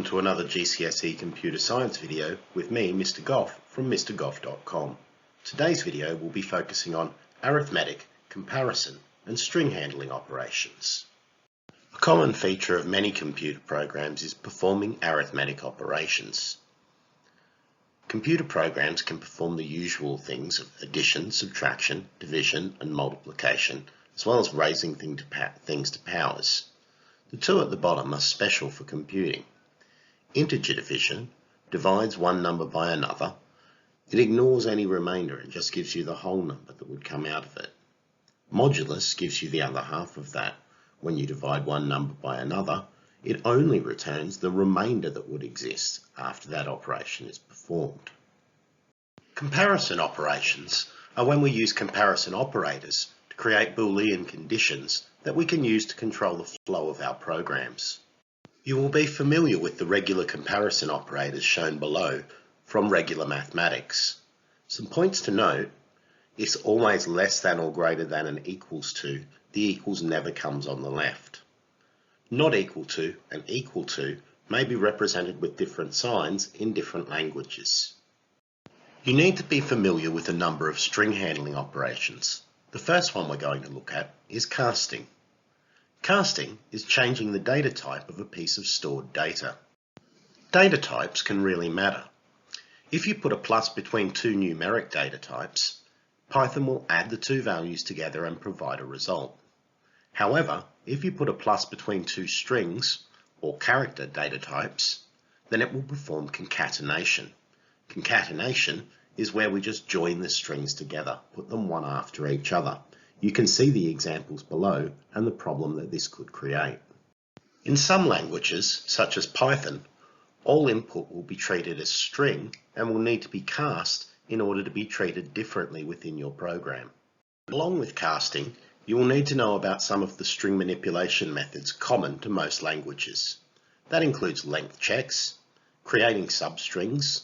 to another GCSE Computer Science video with me, Mr Goff, from mrgoff.com. Today's video will be focusing on arithmetic, comparison and string handling operations. A common feature of many computer programs is performing arithmetic operations. Computer programs can perform the usual things of addition, subtraction, division and multiplication, as well as raising things to powers. The two at the bottom are special for computing. Integer division divides one number by another. It ignores any remainder and just gives you the whole number that would come out of it. Modulus gives you the other half of that. When you divide one number by another, it only returns the remainder that would exist after that operation is performed. Comparison operations are when we use comparison operators to create Boolean conditions that we can use to control the flow of our programs. You will be familiar with the regular comparison operators shown below from regular mathematics. Some points to note: it's always less than or greater than and equals to. The equals never comes on the left. Not equal to and equal to may be represented with different signs in different languages. You need to be familiar with a number of string handling operations. The first one we're going to look at is casting. Casting is changing the data type of a piece of stored data. Data types can really matter. If you put a plus between two numeric data types, Python will add the two values together and provide a result. However, if you put a plus between two strings or character data types, then it will perform concatenation. Concatenation is where we just join the strings together, put them one after each other. You can see the examples below and the problem that this could create. In some languages, such as Python, all input will be treated as string and will need to be cast in order to be treated differently within your program. Along with casting, you will need to know about some of the string manipulation methods common to most languages. That includes length checks, creating substrings,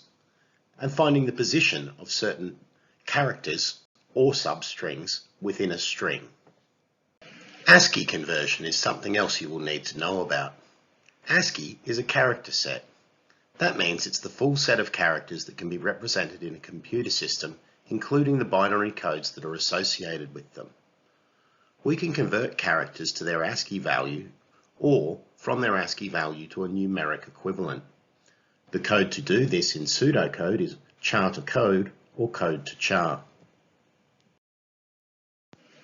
and finding the position of certain characters or substrings within a string. ASCII conversion is something else you will need to know about. ASCII is a character set. That means it's the full set of characters that can be represented in a computer system, including the binary codes that are associated with them. We can convert characters to their ASCII value or from their ASCII value to a numeric equivalent. The code to do this in pseudocode is char to code or code to char.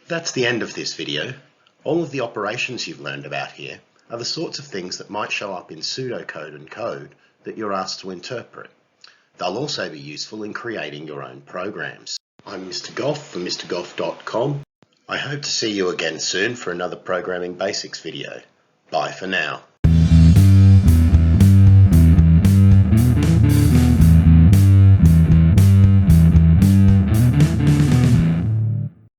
That's the end of this video. All of the operations you've learned about here are the sorts of things that might show up in pseudocode and code that you're asked to interpret. They'll also be useful in creating your own programs. I'm Mr Goff from mrgoff.com. I hope to see you again soon for another Programming Basics video. Bye for now.